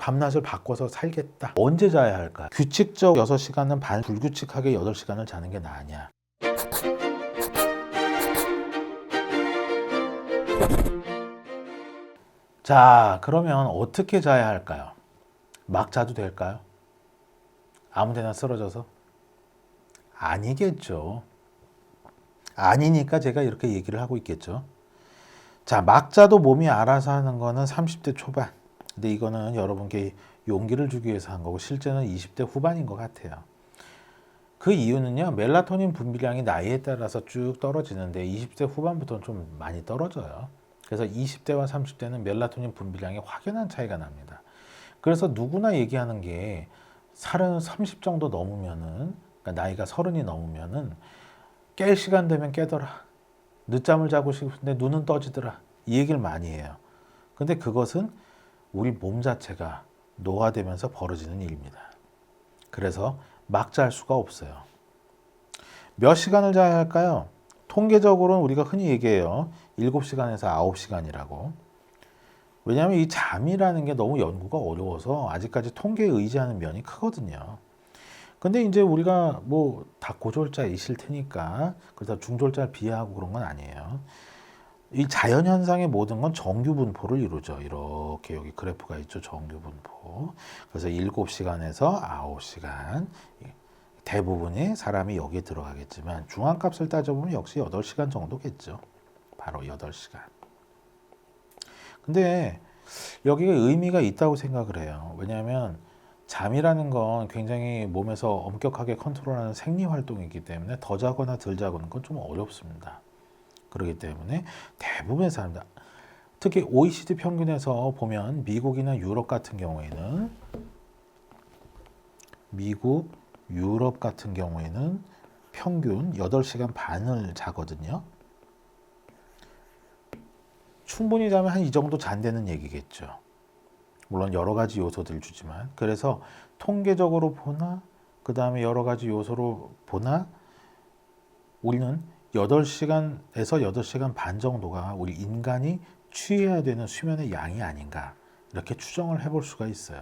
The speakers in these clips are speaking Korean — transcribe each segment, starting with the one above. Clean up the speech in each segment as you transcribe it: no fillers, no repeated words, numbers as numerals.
밤낮을 바꿔서 살겠다. 언제 자야 할까? 규칙적 6시간은 반, 불규칙하게 8시간을 자는 게 나으냐. 자, 그러면 어떻게 자야 할까요? 막 자도 될까요? 아무 데나 쓰러져서? 아니겠죠. 아니니까 제가 이렇게 얘기를 하고 있겠죠. 자, 막 자도 몸이 알아서 하는 거는 30대 초반. 근데 이거는 여러분께 용기를 주기 위해서 한 거고 실제는 20대 후반인 것 같아요. 그 이유는요, 멜라토닌 분비량이 나이에 따라서 쭉 떨어지는데 20대 후반부터는 좀 많이 떨어져요. 그래서 20대와 30대는 멜라토닌 분비량이 확연한 차이가 납니다. 그래서 누구나 얘기하는 게 30 정도 넘으면은, 그러니까 나이가 30이 넘으면은 깰 시간 되면 깨더라. 늦잠을 자고 싶은데 눈은 떠지더라. 이 얘기를 많이 해요. 근데 그것은 우리 몸 자체가 노화되면서 벌어지는 일입니다. 그래서 막 잘 수가 없어요. 몇 시간을 자야 할까요? 통계적으로는 우리가 흔히 얘기해요. 7시간에서 9시간이라고. 왜냐하면 이 잠이라는 게 너무 연구가 어려워서 아직까지 통계에 의지하는 면이 크거든요. 근데 이제 우리가 뭐 다 고졸자이실 테니까 그래서 중졸자를 비하하고 그런 건 아니에요. 이 자연현상의 모든 건 정규분포를 이루죠. 이렇게 여기 그래프가 있죠. 정규분포. 그래서 7시간에서 9시간. 대부분의 사람이 여기에 들어가겠지만 중앙값을 따져보면 역시 8시간 정도겠죠. 바로 8시간. 근데 여기에 의미가 있다고 생각을 해요. 왜냐하면 잠이라는 건 굉장히 몸에서 엄격하게 컨트롤하는 생리활동이기 때문에 더 자거나 덜 자고는 건 좀 어렵습니다. 그렇기 때문에 대부분의 사람들, 특히 OECD 평균에서 보면 미국이나 유럽 같은 경우에는 유럽 같은 경우에는 평균 8시간 반을 자거든요. 충분히 자면 한 이 정도 잔다는 얘기겠죠. 물론 여러 가지 요소들을 주지만 그래서 통계적으로 보나 그 다음에 여러 가지 요소로 보나 우리는 8시간에서 8시간 반 정도가 우리 인간이 취해야 되는 수면의 양이 아닌가 이렇게 추정을 해볼 수가 있어요.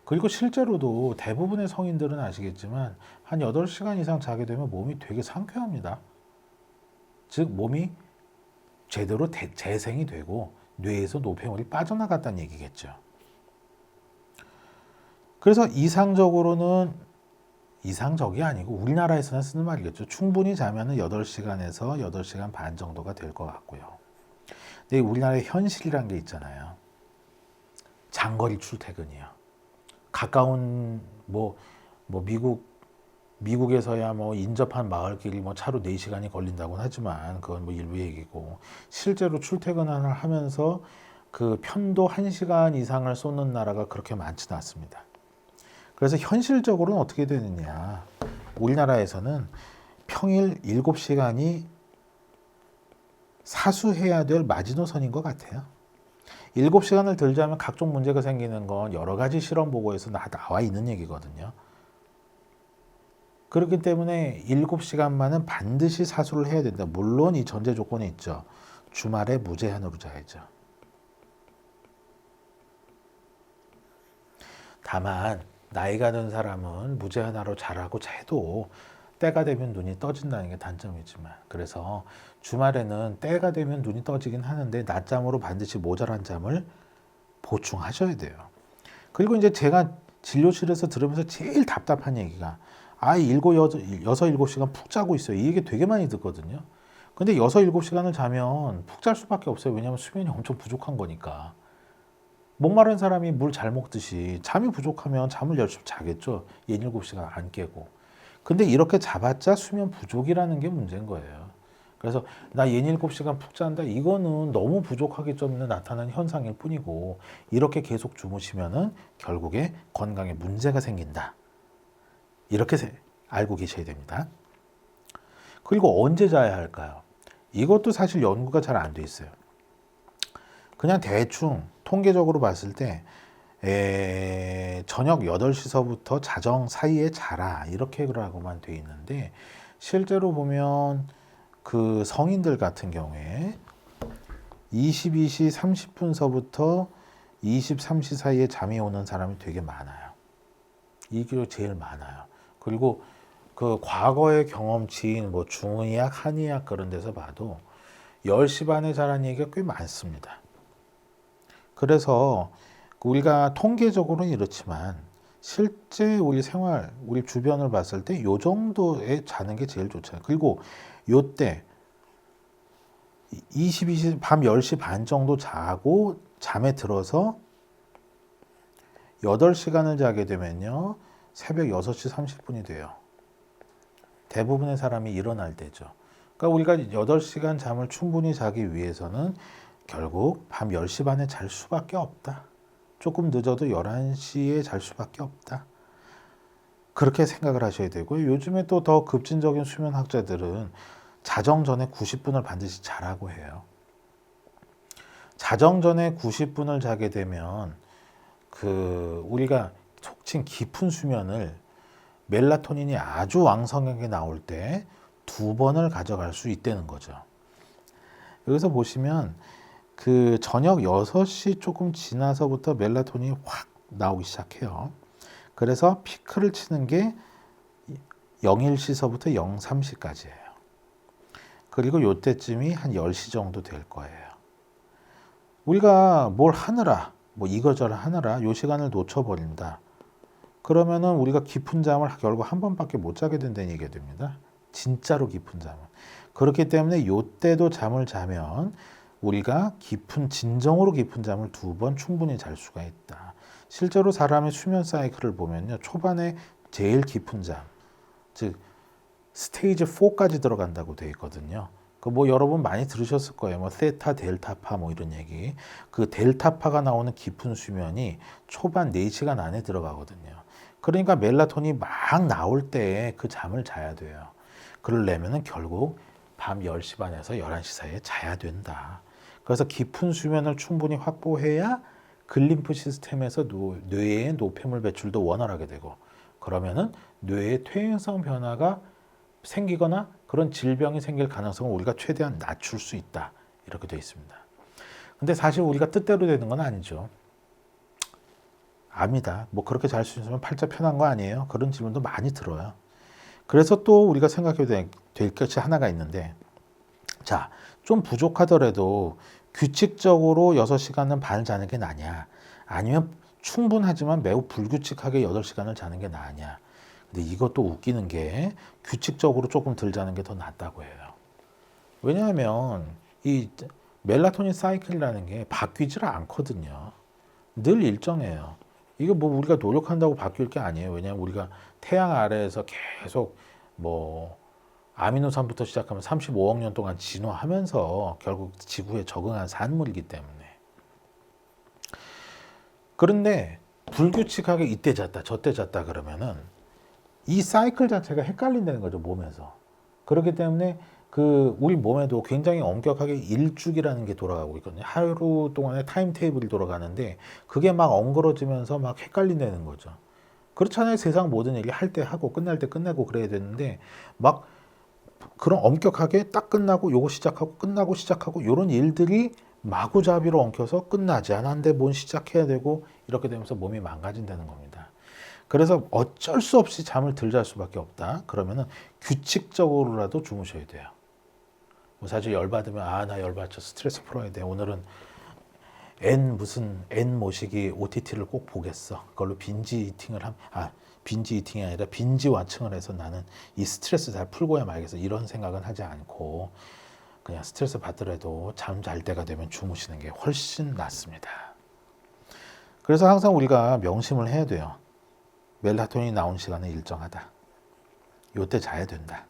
그리고 실제로도 대부분의 성인들은 아시겠지만 한 8시간 이상 자게 되면 몸이 되게 상쾌합니다. 즉 몸이 제대로 재생이 되고 뇌에서 노폐물이 빠져나갔다는 얘기겠죠. 그래서 이상적이 아니고 우리나라에서는 쓰는 말이겠죠. 충분히 자면 8시간에서 8시간 반 정도가 될 것 같고요. 근데 우리나라의 현실이란 게 있잖아요. 장거리 출퇴근이요. 가까운 미국에서야 뭐 인접한 마을길이 뭐 차로 4시간이 걸린다고는 하지만 그건 뭐 일부 얘기고 실제로 출퇴근을 하면서 그 편도 1시간 이상을 쏟는 나라가 그렇게 많지는 않습니다. 그래서 현실적으로는 어떻게 되느냐. 우리나라에서는 평일 7시간이 사수해야 될 마지노선인 것 같아요. 7시간을 덜 자면 각종 문제가 생기는 건 여러 가지 실험 보고에서 나와 있는 얘기거든요. 그렇기 때문에 7시간만은 반드시 사수를 해야 된다. 물론 이 전제 조건이 있죠. 주말에 무제한으로 자야죠. 다만 나이가 든 사람은 무제한으로 자라고 해도 때가 되면 눈이 떠진다는 게 단점이지만 그래서 주말에는 때가 되면 눈이 떠지긴 하는데 낮잠으로 반드시 모자란 잠을 보충하셔야 돼요. 그리고 이제 제가 진료실에서 들으면서 제일 답답한 얘기가 7시간 푹 자고 있어요. 이 얘기 되게 많이 듣거든요. 근데 7시간을 자면 푹 잘 수밖에 없어요. 왜냐하면 수면이 엄청 부족한 거니까. 목마른 사람이 물 잘 먹듯이 잠이 부족하면 잠을 열심히 자겠죠. 7시간 안 깨고. 근데 이렇게 자봤자 수면 부족이라는 게 문제인 거예요. 그래서 나 7시간 푹 잔다. 이거는 너무 부족하기 때문에 나타나는 현상일 뿐이고 이렇게 계속 주무시면은 결국에 건강에 문제가 생긴다. 이렇게 알고 계셔야 됩니다. 그리고 언제 자야 할까요? 이것도 사실 연구가 잘 안 돼 있어요. 그냥 대충 통계적으로 봤을 때 저녁 8시서부터 자정 사이에 자라 이렇게라고만 돼 있는데 실제로 보면 그 성인들 같은 경우에 22시 30분서부터 23시 사이에 잠이 오는 사람이 되게 많아요. 이게 제일 많아요. 그리고 그 과거의 경험치인 뭐 중의학, 한의학 그런 데서 봐도 10시 반에 자라는 얘기가 꽤 많습니다. 그래서 우리가 통계적으로는 이렇지만 실제 우리 생활, 우리 주변을 봤을 때 요 정도에 자는 게 제일 좋잖아요. 그리고 요때 22시 밤 10시 반 정도 자고 잠에 들어서 8시간을 자게 되면요. 새벽 6시 30분이 돼요. 대부분의 사람이 일어날 때죠. 그러니까 우리가 8시간 잠을 충분히 자기 위해서는 결국 밤 10시 반에 잘 수밖에 없다. 조금 늦어도 11시에 잘 수밖에 없다. 그렇게 생각을 하셔야 되고요. 요즘에 또 더 급진적인 수면학자들은 자정 전에 90분을 반드시 자라고 해요. 자정 전에 90분을 자게 되면 우리가 속칭 깊은 수면을 멜라토닌이 아주 왕성하게 나올 때 2번을 가져갈 수 있다는 거죠. 여기서 보시면 저녁 6시 조금 지나서부터 멜라토닌이 확 나오기 시작해요. 그래서 피크를 치는 게 01시서부터 03시까지예요. 그리고 요때쯤이 한 10시 정도 될 거예요. 우리가 뭘 하느라, 뭐 이거저거 하느라 요 시간을 놓쳐버린다. 그러면은 우리가 깊은 잠을 결국 한 번밖에 못 자게 된다는 얘기가 됩니다. 진짜로 깊은 잠은. 그렇기 때문에 요때도 잠을 자면 우리가 진정으로 깊은 잠을 2번 충분히 잘 수가 있다. 실제로 사람의 수면 사이클을 보면요. 초반에 제일 깊은 잠, 즉 스테이지 4까지 들어간다고 되어 있거든요. 여러분 많이 들으셨을 거예요. 뭐 세타, 델타파 뭐 이런 얘기. 그 델타파가 나오는 깊은 수면이 초반 4시간 안에 들어가거든요. 그러니까 멜라토닌이 막 나올 때 그 잠을 자야 돼요. 그러려면은 결국 밤 10시 반에서 11시 사이에 자야 된다. 그래서 깊은 수면을 충분히 확보해야 글림프 시스템에서 뇌의 노폐물 배출도 원활하게 되고, 그러면은 뇌의 퇴행성 변화가 생기거나 그런 질병이 생길 가능성을 우리가 최대한 낮출 수 있다. 이렇게 되어 있습니다. 근데 사실 우리가 뜻대로 되는 건 아니죠. 압니다. 뭐 그렇게 잘 수 있으면 팔자 편한 거 아니에요? 그런 질문도 많이 들어요. 그래서 또 우리가 생각해야 될 것이 하나가 있는데, 자, 좀 부족하더라도 규칙적으로 6시간은 반 자는 게 나냐? 아니면 충분하지만 매우 불규칙하게 8시간을 자는 게 나냐? 근데 이것도 웃기는 게 규칙적으로 조금 덜 자는 게 더 낫다고 해요. 왜냐하면 이 멜라토닌 사이클이라는 게 바뀌질 않거든요. 늘 일정해요. 이거 뭐 우리가 노력한다고 바뀔 게 아니에요. 왜냐하면 우리가 태양 아래에서 계속 뭐 아미노산부터 시작하면 35억 년 동안 진화하면서 결국 지구에 적응한 산물이기 때문에. 그런데 불규칙하게 이때 잤다 저때 잤다 그러면은 이 사이클 자체가 헷갈린다는 거죠, 몸에서. 그렇기 때문에 우리 몸에도 굉장히 엄격하게 일주기라는 게 돌아가고 있거든요. 하루 동안의 타임 테이블이 돌아가는데 그게 막 엉그러지면서 막 헷갈린다는 거죠. 그렇잖아요. 세상 모든 일이 할 때 하고 끝날 때 끝내고 그래야 되는데 막 그런 엄격하게 딱 끝나고 요거 시작하고 끝나고 시작하고 이런 일들이 마구잡이로 엉켜서 끝나지 않았는데 뭔 시작해야 되고 이렇게 되면서 몸이 망가진다는 겁니다. 그래서 어쩔 수 없이 잠을 덜 잘 수밖에 없다. 그러면은 규칙적으로라도 주무셔야 돼요. 뭐 사실 열받으면 나 열받죠. 스트레스 풀어야 돼. 오늘은 N 모시기 OTT를 꼭 보겠어. 그걸로 빈지 이팅이 아니라 빈지 완층을 해서 나는 이 스트레스 잘 풀고야 말겠어. 이런 생각은 하지 않고 그냥 스트레스 받더라도 잠 잘 때가 되면 주무시는 게 훨씬 낫습니다. 그래서 항상 우리가 명심을 해야 돼요. 멜라토닌이 나오는 시간은 일정하다. 요때 자야 된다.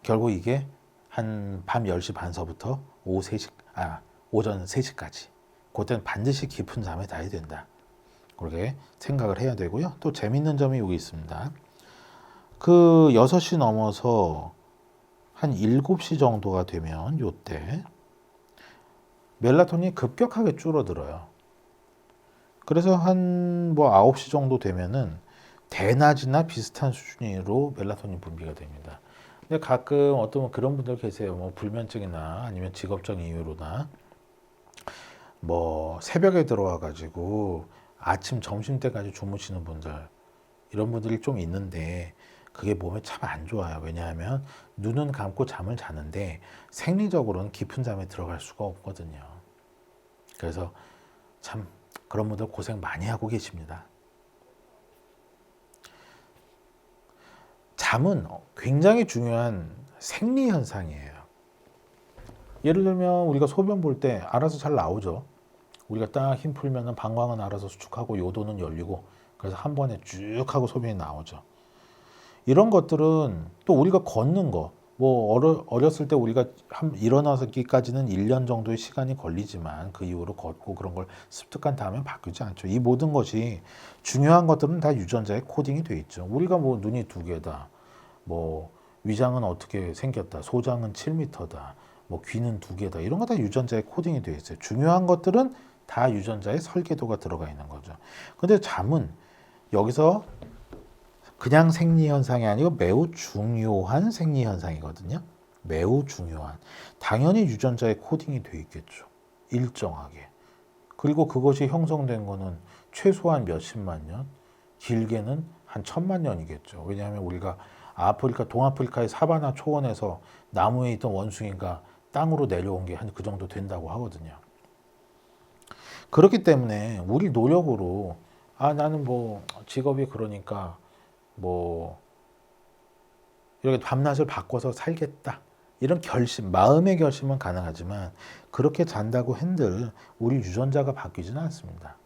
결국 이게 한 밤 10시 반서부터 오전 3시까지. 그때는 반드시 깊은 잠에 자야 된다. 그렇게 생각을 해야 되고요. 또 재밌는 점이 여기 있습니다. 6시 넘어서 한 7시 정도가 되면 요때 멜라토닌이 급격하게 줄어들어요. 그래서 한 9시 정도 되면은 대낮이나 비슷한 수준으로 멜라토닌 분비가 됩니다. 근데 가끔 어떤 그런 분들 계세요. 뭐 불면증이나 아니면 직업적 이유로나 뭐 새벽에 들어와 가지고 아침 점심 때까지 주무시는 분들, 이런 분들이 좀 있는데 그게 몸에 참 안 좋아요. 왜냐하면 눈은 감고 잠을 자는데 생리적으로는 깊은 잠에 들어갈 수가 없거든요. 그래서 참 그런 분들 고생 많이 하고 계십니다. 잠은 굉장히 중요한 생리 현상이에요. 예를 들면 우리가 소변 볼 때 알아서 잘 나오죠. 우리가 딱 힘 풀면은 방광은 알아서 수축하고 요도는 열리고, 그래서 한 번에 쭉 하고 소변이 나오죠. 이런 것들은 또 우리가 걷는 거, 뭐 어렸을 때 우리가 일어나기까지는 1년 정도의 시간이 걸리지만 그 이후로 걷고 그런 걸 습득한 다음에 바뀌지 않죠. 이 모든 것이 중요한 것들은 다 유전자에 코딩이 돼 있죠. 우리가 뭐 눈이 2개다, 뭐 위장은 어떻게 생겼다, 소장은 7m다, 뭐 귀는 2개다, 이런 거 다 유전자에 코딩이 돼 있어요. 중요한 것들은 다 유전자에 설계도가 들어가 있는 거죠. 근데 잠은 여기서 그냥 생리 현상이 아니고 매우 중요한 생리 현상이거든요. 매우 중요한. 당연히 유전자에 코딩이 돼 있겠죠. 일정하게. 그리고 그것이 형성된 거는 최소한 몇십만 년, 길게는 한 1000만 년이겠죠. 왜냐하면 우리가 동아프리카의 사바나 초원에서 나무에 있던 원숭이가 땅으로 내려온 게 한 그 정도 된다고 하거든요. 그렇기 때문에 우리 노력으로 나는 뭐 직업이 그러니까 뭐 이렇게 밤낮을 바꿔서 살겠다, 이런 결심, 마음의 결심은 가능하지만 그렇게 잔다고 한들 우리 유전자가 바뀌지는 않습니다.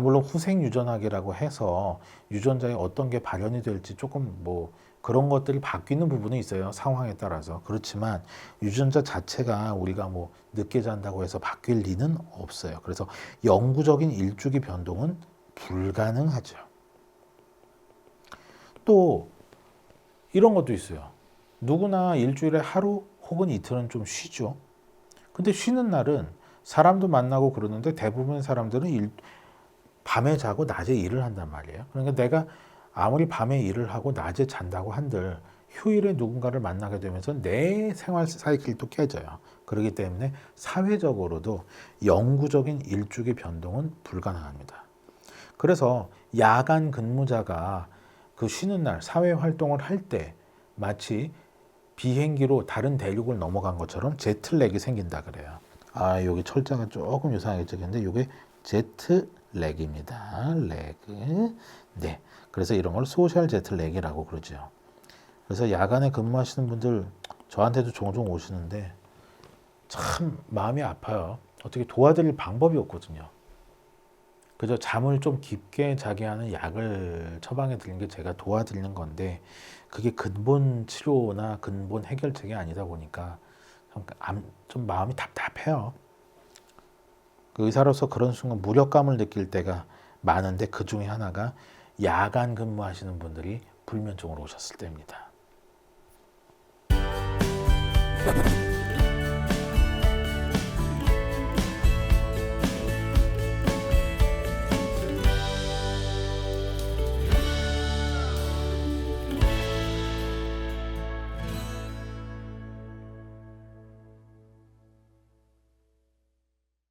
물론 후생 유전학이라고 해서 유전자에 어떤 게 발현이 될지 조금 뭐 그런 것들이 바뀌는 부분이 있어요, 상황에 따라서. 그렇지만 유전자 자체가 우리가 뭐 늦게 잔다고 해서 바뀔 리는 없어요. 그래서 영구적인 일주기 변동은 불가능하죠. 또 이런 것도 있어요. 누구나 일주일에 하루 혹은 이틀은 좀 쉬죠. 근데 쉬는 날은 사람도 만나고 그러는데 대부분의 사람들은 밤에 자고 낮에 일을 한단 말이에요. 그러니까 내가 아무리 밤에 일을 하고 낮에 잔다고 한들 휴일에 누군가를 만나게 되면서 내 생활 사이클도 깨져요. 그렇기 때문에 사회적으로도 영구적인 일주기 변동은 불가능합니다. 그래서 야간 근무자가 그 쉬는 날 사회 활동을 할 때 마치 비행기로 다른 대륙을 넘어간 것처럼 제트렉이 생긴다 그래요. 여기 철자가 조금 이상하게 적혔는데 이게 제트렉입니다. 레그. 네. 그래서 이런 걸 소셜 제트렉이라고 그러죠. 그래서 야간에 근무하시는 분들 저한테도 종종 오시는데 참 마음이 아파요. 어떻게 도와드릴 방법이 없거든요. 그저 잠을 좀 깊게 자게 하는 약을 처방해 드리는 게 제가 도와드리는 건데 그게 근본 치료나 근본 해결책이 아니다 보니까 좀 마음이 답답해요. 그 의사로서 그런 순간 무력감을 느낄 때가 많은데 그 중에 하나가 야간 근무하시는 분들이 불면증으로 오셨을 때입니다.